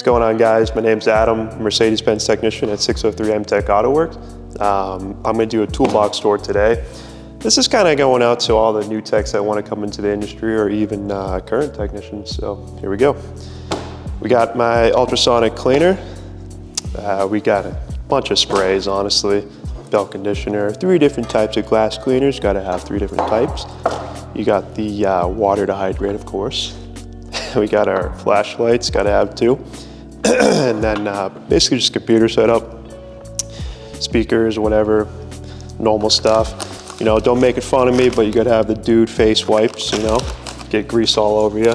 going on, guys? My name's Adam, Mercedes-Benz technician at 603 MTech Autowerks. I'm going to do a toolbox tour today. This is kind of going out to all the new techs that want to come into the industry, or even current technicians. So here we go. We got my ultrasonic cleaner. We got a bunch of sprays, honestly. Belt conditioner, 3 different types of glass cleaners. Got to have 3 different types. You got the water to hydrate, of course. We got our flashlights, got to have 2. And then basically just computer setup, speakers, whatever, normal stuff. You know, don't make it fun of me, but you got to have the dude face wipes, you know, get grease all over you.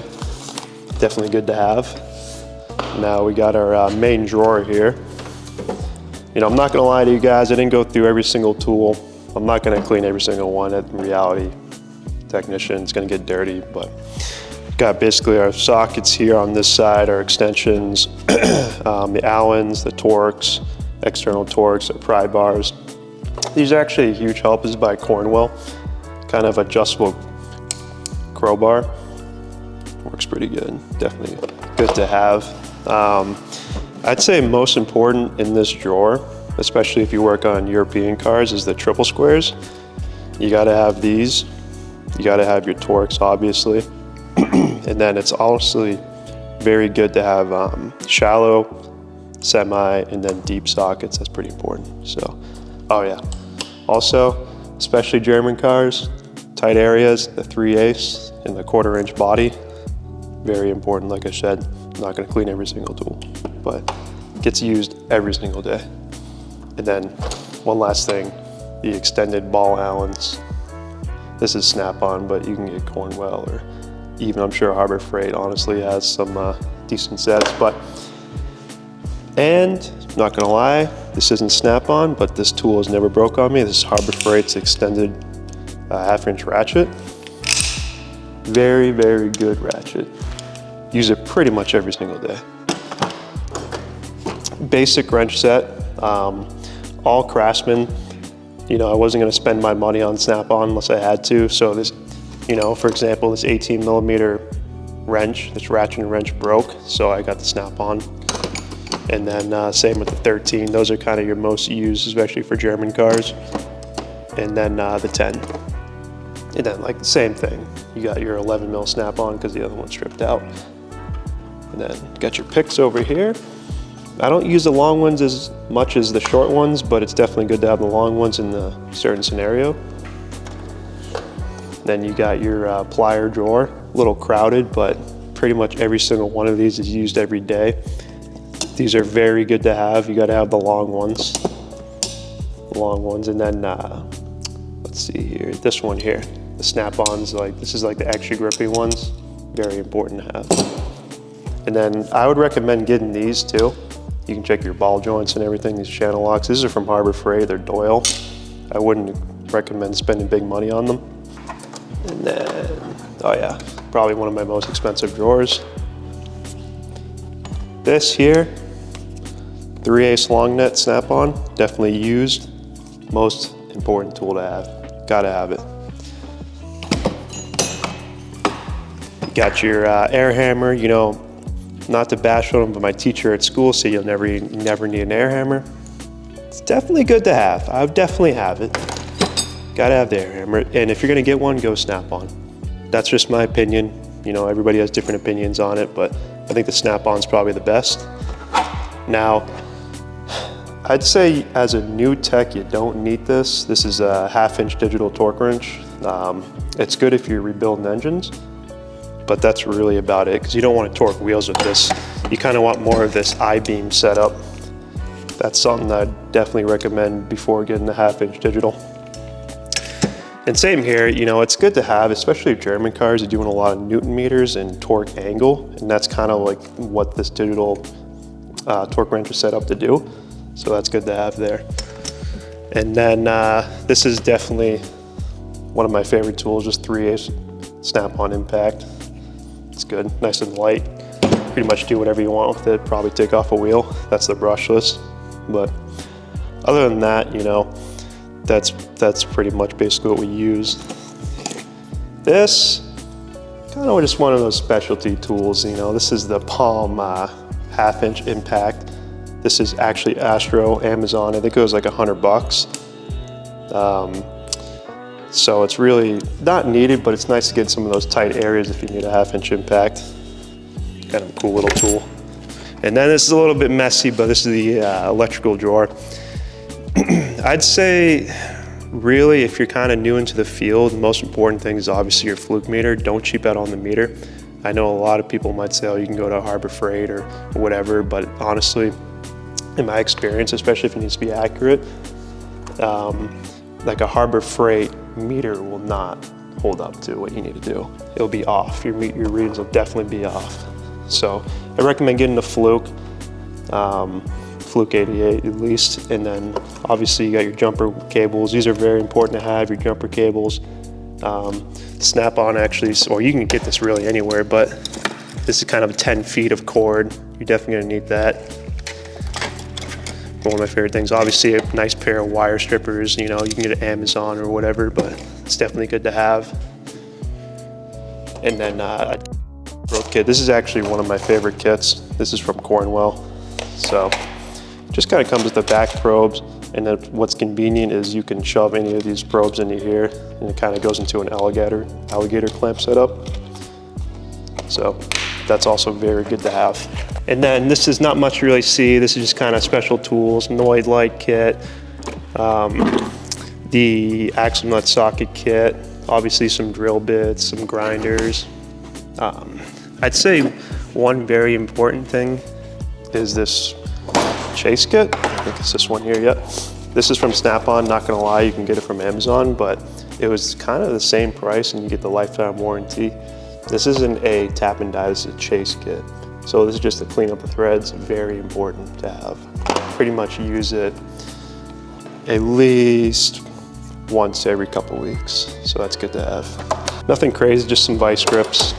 Definitely good to have. Now we got our main drawer here. You know, I'm not going to lie to you guys, I didn't go through every single tool. I'm not going to clean every single one. In reality, technician, it's going to get dirty, but got basically our sockets here on this side, our extensions, the Allens, the Torx, external Torx, our pry bars. These are actually a huge help. This is by Cornwell, kind of adjustable crowbar. Works pretty good, definitely good to have. I'd say most important in this drawer, especially if you work on European cars, is the triple squares. You gotta have these. You gotta have your Torx, obviously. And then it's honestly very good to have shallow, semi, and then deep sockets. That's pretty important. So, oh yeah. Also, especially German cars, tight areas, the 3/8 and the 1/4-inch body, very important. Like I said, I'm not gonna clean every single tool, but it gets used every single day. And then one last thing, the extended ball Allens. This is Snap-on, but you can get Cornwell, or even I'm sure Harbor Freight honestly has some decent sets. And not gonna lie, this isn't Snap-on, but this tool has never broke on me. This is Harbor Freight's extended 1/2-inch ratchet. Very, very good ratchet. Use it pretty much every single day. Basic wrench set, all Craftsman. You know, I wasn't gonna spend my money on Snap-on unless I had to. So this, you know, for example, this 18mm wrench, this ratchet and wrench broke, so I got the Snap-on. And then same with the 13. Those are kind of your most used, especially for German cars. And then the 10. And then like the same thing. You got your 11mm Snap-on because the other one's stripped out. And then got your picks over here. I don't use the long ones as much as the short ones, but it's definitely good to have the long ones in a certain scenario. Then you got your plier drawer, a little crowded, but pretty much every single one of these is used every day. These are very good to have. You got to have the long ones. And then let's see here, this one here, the Snap-ons. Like this is like the extra grippy ones. Very important to have. And then I would recommend getting these too. You can check your ball joints and everything. These channel locks. These are from Harbor Freight. They're Doyle. I wouldn't recommend spending big money on them. And then, oh yeah, probably one of my most expensive drawers. This here, 3/8 long net Snap-on, definitely used. Most important tool to have. Gotta have it. You got your air hammer. You know, not to bash on them, but my teacher at school said you'll never need an air hammer. It's definitely good to have. I would definitely have it. Gotta have the air hammer. And if you're gonna get one, go Snap-on. That's just my opinion. You know, everybody has different opinions on it, but I think the Snap-on's probably the best. Now, I'd say as a new tech, you don't need this. This is a 1/2-inch digital torque wrench. It's good if you're rebuilding engines, but that's really about it, because you don't want to torque wheels with this. You kind of want more of this I-beam setup. That's something that I'd definitely recommend before getting the 1/2-inch digital. And same here, you know, it's good to have, especially German cars are doing a lot of Newton meters and torque angle, and that's kind of like what this digital torque wrench is set up to do. So that's good to have there. And then this is definitely one of my favorite tools, just 3/8 Snap-on impact. It's good, nice and light. Pretty much do whatever you want with it, probably take off a wheel. That's the brushless. But other than that, you know, that's pretty much basically what we use. This, kind of just one of those specialty tools, you know. This is the Palm 1/2-inch impact. This is actually Astro, Amazon. I think it was like $100. So it's really not needed, but it's nice to get some of those tight areas if you need a 1/2-inch impact. Kind of a cool little tool. And then this is a little bit messy, but this is the electrical drawer. I'd say, really, if you're kind of new into the field, the most important thing is obviously your fluke meter. Don't cheap out on the meter. I know a lot of people might say, oh, you can go to Harbor Freight or whatever, but honestly, in my experience, especially if it needs to be accurate, like a Harbor Freight meter will not hold up to what you need to do. It'll be off. Your readings will definitely be off. So I recommend getting the fluke. Fluke 88 at least, and then obviously you got your jumper cables. These are very important to have, your jumper cables. Snap-on actually, or you can get this really anywhere, but this is kind of 10 feet of cord. You're definitely gonna need that. One of my favorite things, obviously a nice pair of wire strippers, you know, you can get it at Amazon or whatever, but it's definitely good to have. And then a probe kit. This is actually one of my favorite kits. This is from Cornwell. So just kind of comes with the back probes, and then what's convenient is you can shove any of these probes into here, and it kind of goes into an alligator clamp setup. So that's also very good to have. And then this is not much to really see. This is just kind of special tools, Noid light kit, the axle nut socket kit, obviously some drill bits, some grinders. I'd say one very important thing is this chase kit. I think it's this one here, yeah. This is from Snap-on, not gonna lie, you can get it from Amazon, but it was kind of the same price and you get the lifetime warranty. This isn't a tap and die, this is a chase kit. So this is just to clean up the threads, very important to have. Pretty much use it at least once every couple weeks, so that's good to have. Nothing crazy, just some vice grips.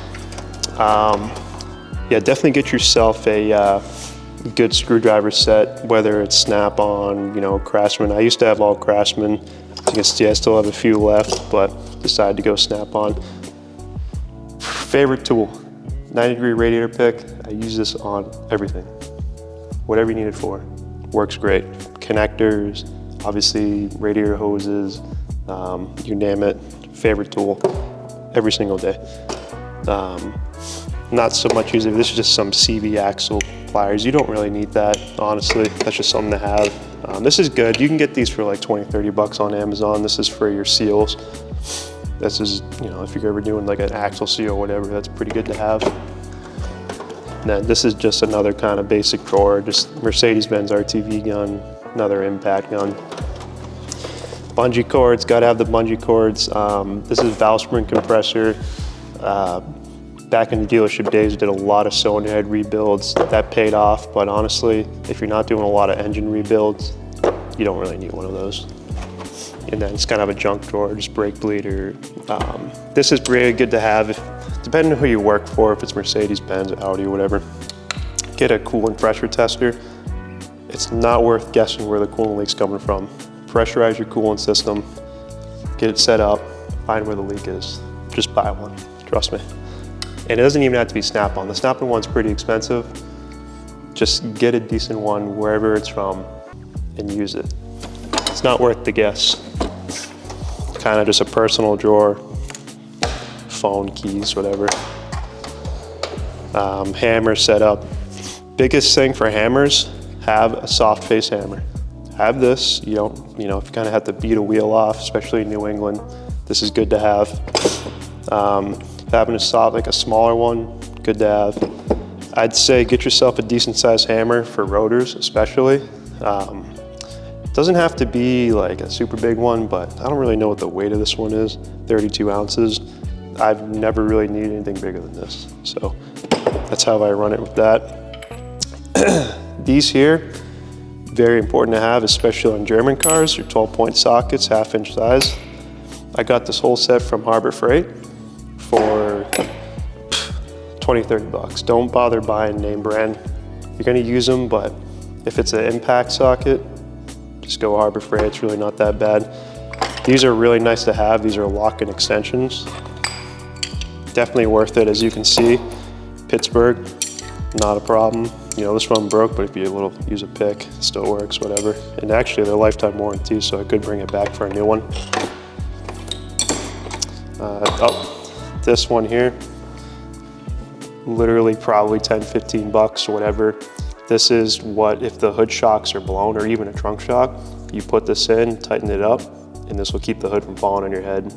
Yeah, definitely get yourself a good screwdriver set, whether it's Snap-on, you know, Craftsman. I used to have all Craftsman. You can see I still have a few left, but decided to go Snap-on. Favorite tool, 90-degree radiator pick. I use this on everything. Whatever you need it for, works great. Connectors, obviously radiator hoses, you name it, favorite tool, every single day. Not so much using, this is just some CV axle pliers. You don't really need that, honestly. That's just something to have. This is good. You can get these for like 20, 30 bucks on Amazon. This is for your seals. This is, you know, if you're ever doing like an axle seal or whatever, that's pretty good to have. And then this is just another kind of basic drawer, just Mercedes-Benz RTV gun, another impact gun. Bungee cords, gotta have the bungee cords. This is valve spring compressor. Back in the dealership days, we did a lot of cylinder head rebuilds. That paid off, but honestly, if you're not doing a lot of engine rebuilds, you don't really need one of those. And then it's kind of a junk drawer, just brake bleeder. This is really good to have, depending on who you work for, if it's Mercedes-Benz, Audi, or whatever. Get a coolant pressure tester. It's not worth guessing where the coolant leak's coming from. Pressurize your coolant system, get it set up, find where the leak is. Just buy one, trust me. And it doesn't even have to be Snap-on. The Snap-on one's pretty expensive. Just get a decent one wherever it's from and use it. It's not worth the guess. Kind of just a personal drawer, phone, keys, whatever. Hammer setup. Biggest thing for hammers, have a soft face hammer. Have this, you don't, you know, if you kind of have to beat a wheel off, especially in New England, this is good to have. Having a soft, like a smaller one, good to have. I'd say get yourself a decent sized hammer for rotors, especially. It doesn't have to be like a super big one, but I don't really know what the weight of this one is, 32 ounces. I've never really needed anything bigger than this. So that's how I run it with that. These here, very important to have, especially on German cars, your 12-point sockets, 1/2-inch size. I got this whole set from Harbor Freight for 20, 30 bucks. Don't bother buying name brand. You're gonna use them, but if it's an impact socket, just go Harbor Freight, it's really not that bad. These are really nice to have. These are lock-in extensions. Definitely worth it, as you can see. Pittsburgh, not a problem. You know, this one broke, but if you use a pick, it still works, whatever. And actually, they're lifetime warranty, so I could bring it back for a new one. This one here, literally probably 10, 15 bucks or whatever. This is what, if the hood shocks are blown or even a trunk shock, you put this in, tighten it up, and this will keep the hood from falling on your head.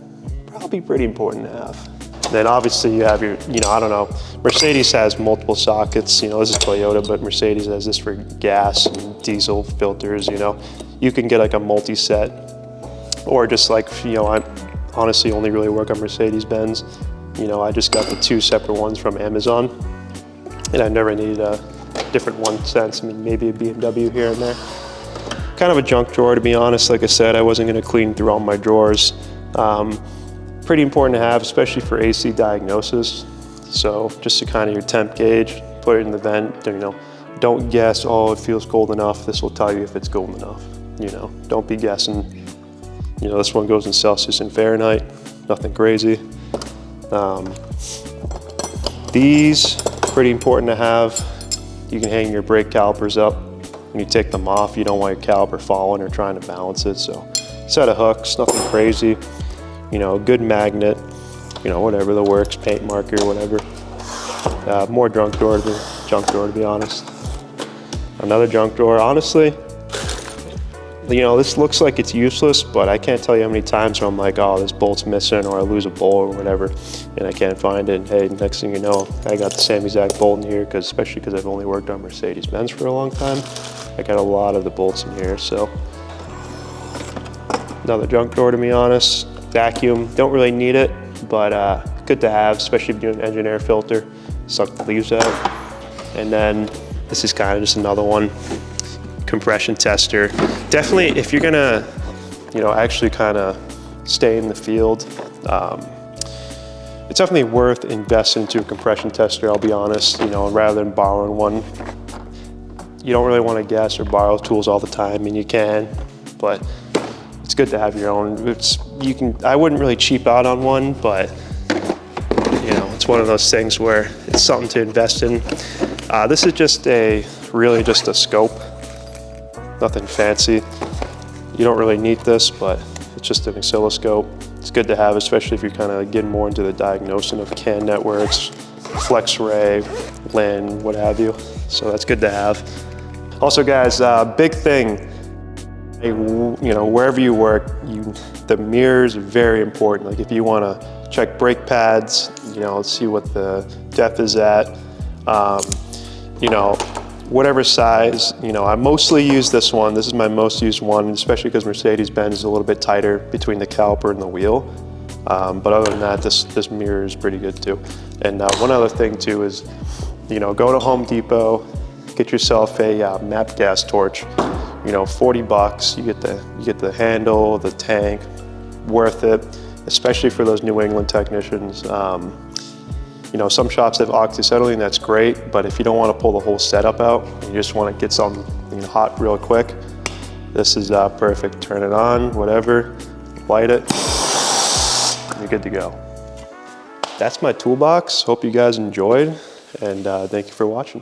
Probably pretty important to have. Then obviously you have your, you know, I don't know, Mercedes has multiple sockets, you know, this is Toyota, but Mercedes has this for gas and diesel filters, you know. You can get like a multi-set, or just like, you know, I honestly only really work on Mercedes-Benz. You know, I just got the 2 separate ones from Amazon, and I've never needed a different one since. I mean, maybe a BMW here and there. Kind of a junk drawer, to be honest. Like I said, I wasn't gonna clean through all my drawers. Pretty important to have, especially for AC diagnosis. So just to kind of your temp gauge, put it in the vent, you know, don't guess, oh, it feels cold enough. This will tell you if it's cold enough, you know, don't be guessing. You know, this one goes in Celsius and Fahrenheit, nothing crazy. These, pretty important to have. You can hang your brake calipers up. When you take them off, you don't want your caliper falling or trying to balance it. So, set of hooks, nothing crazy. You know, good magnet, you know, whatever the works, paint marker, whatever. More junk drawer to be honest. Another junk drawer, honestly. You know, this looks like it's useless, but I can't tell you how many times where I'm like, oh, this bolt's missing, or I lose a bolt or whatever, and I can't find it. And hey, next thing you know, I got the same exact bolt in here, especially because I've only worked on Mercedes-Benz for a long time. I got a lot of the bolts in here, so. Another junk drawer, to be honest. Vacuum, don't really need it, but good to have, especially if you do an engine air filter. Suck the leaves out. And then this is kind of just another one. Compression tester. Definitely, if you're gonna, you know, actually kind of stay in the field, it's definitely worth investing into a compression tester, I'll be honest, you know, rather than borrowing one. You don't really want to guess or borrow tools all the time. I mean, you can, but it's good to have your own. I wouldn't really cheap out on one, but you know, it's one of those things where it's something to invest in. This is just really just a scope. Nothing fancy. You don't really need this, but it's just an oscilloscope. It's good to have, especially if you're kind of getting more into the diagnosing of CAN networks, FlexRay, LIN, what have you. So that's good to have. Also, guys, big thing. You know, wherever you work, the mirrors are very important. Like if you want to check brake pads, you know, see what the depth is at. You know, whatever size, you know, I mostly use this one. This is my most used one, especially because Mercedes-Benz is a little bit tighter between the caliper and the wheel. But other than that, this mirror is pretty good too. And one other thing too is, you know, go to Home Depot, get yourself a map gas torch. You know, 40 bucks, you get the handle, the tank, worth it, especially for those New England technicians. You know, some shops have oxyacetylene, that's great, but if you don't want to pull the whole setup out, you just want to get something, you know, hot real quick, this is perfect. Turn it on, whatever, light it, and you're good to go. That's my toolbox. Hope you guys enjoyed, and thank you for watching.